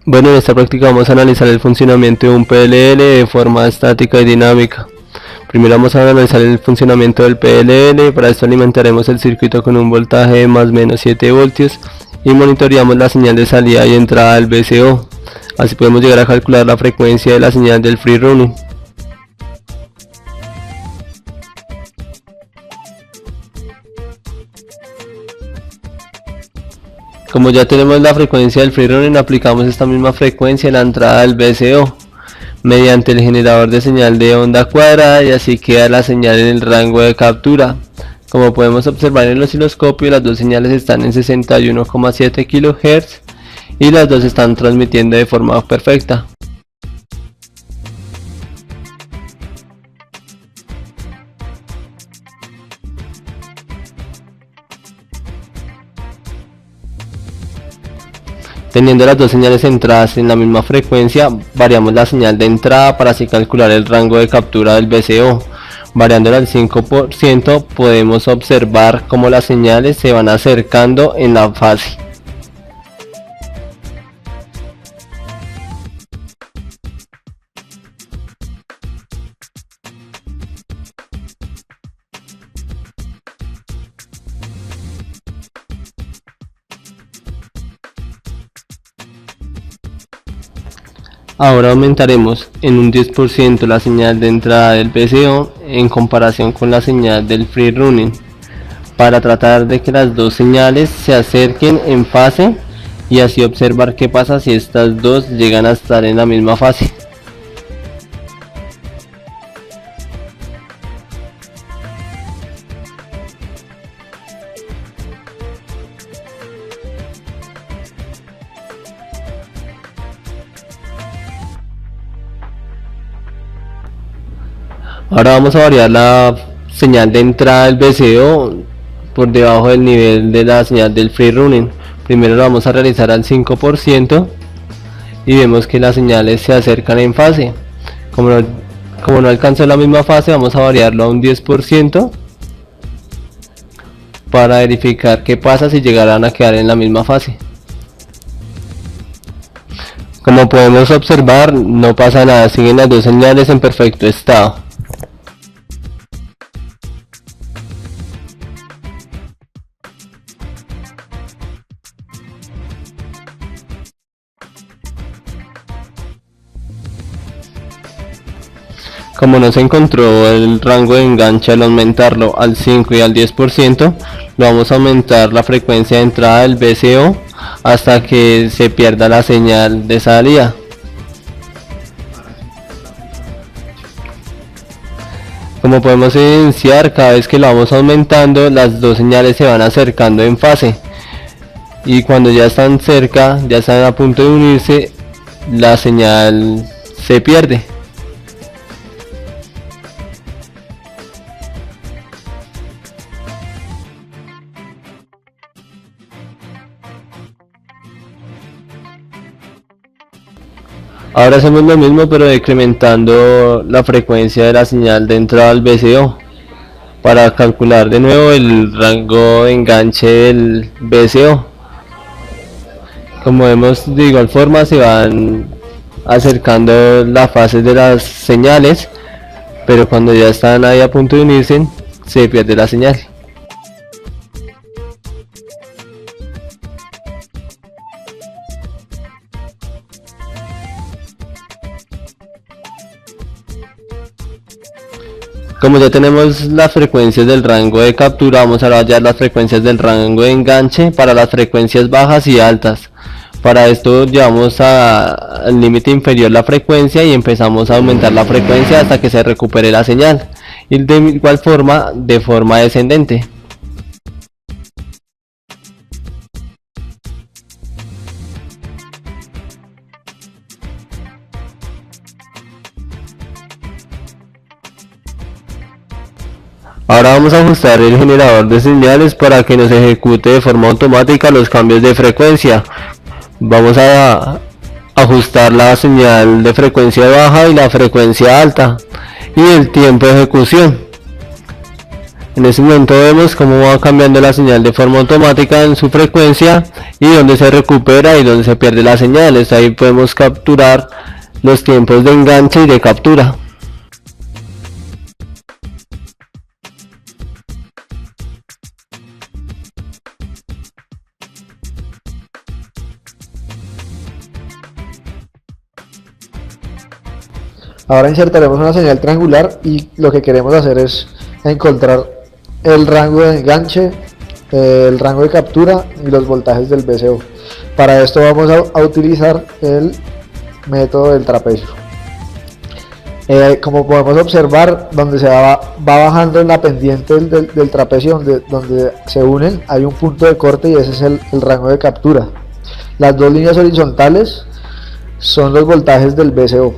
Bueno, en esta práctica vamos a analizar el funcionamiento de un PLL de forma estática y dinámica. Primero vamos a analizar el funcionamiento del PLL. Para esto alimentaremos el circuito con un voltaje de más o menos 7 voltios y monitoreamos la señal de salida y entrada del VCO. Así podemos llegar a calcular la frecuencia de la señal del free running. Como ya tenemos la frecuencia del free running, aplicamos esta misma frecuencia en la entrada del VCO mediante el generador de señal de onda cuadrada, y así queda la señal en el rango de captura. Como podemos observar en el osciloscopio, las dos señales están en 61,7 kHz y las dos están transmitiendo de forma perfecta. Teniendo las dos señales centradas en la misma frecuencia, variamos la señal de entrada para así calcular el rango de captura del VCO. Variándola al 5%, podemos observar cómo las señales se van acercando en la fase. Ahora aumentaremos en un 10% la señal de entrada del VCO en comparación con la señal del free running, para tratar de que las dos señales se acerquen en fase y así observar qué pasa si estas dos llegan a estar en la misma fase. Ahora vamos a variar la señal de entrada del VCO por debajo del nivel de la señal del free running. Primero lo vamos a realizar al 5% y vemos que las señales se acercan en fase. Como no alcanzó la misma fase, vamos a variarlo a un 10% para verificar qué pasa si llegaran a quedar en la misma fase. Como podemos observar, no pasa nada, siguen las dos señales en perfecto estado. Como no se encontró el rango de enganche al aumentarlo al 5 y al 10%, lo vamos a aumentar la frecuencia de entrada del VCO hasta que se pierda la señal de salida. Como podemos evidenciar, cada vez que lo vamos aumentando, las dos señales se van acercando en fase, y cuando ya están cerca, ya están a punto de unirse, la señal se pierde. Ahora hacemos lo mismo, pero decrementando la frecuencia de la señal de entrada al VCO para calcular de nuevo el rango de enganche del VCO. Como vemos, de igual forma se van acercando las fases de las señales, pero cuando ya están ahí a punto de unirse, se pierde la señal. Como ya tenemos las frecuencias del rango de captura, vamos a hallar las frecuencias del rango de enganche para las frecuencias bajas y altas. Para esto llevamos al límite inferior la frecuencia y empezamos a aumentar la frecuencia hasta que se recupere la señal, y de igual forma de forma descendente. Ahora vamos a ajustar el generador de señales para que nos ejecute de forma automática los cambios de frecuencia. Vamos a ajustar la señal de frecuencia baja y la frecuencia alta y el tiempo de ejecución. En este momento vemos cómo va cambiando la señal de forma automática en su frecuencia y dónde se recupera y dónde se pierde la señal. Ahí podemos capturar los tiempos de enganche y de captura. Ahora insertaremos una señal triangular y lo que queremos hacer es encontrar el rango de enganche, el rango de captura y los voltajes del VCO. Para esto vamos a utilizar el método del trapecio. Como podemos observar, donde se va bajando en la pendiente del trapecio donde se unen, hay un punto de corte y ese es el rango de captura. Las dos líneas horizontales son los voltajes del VCO.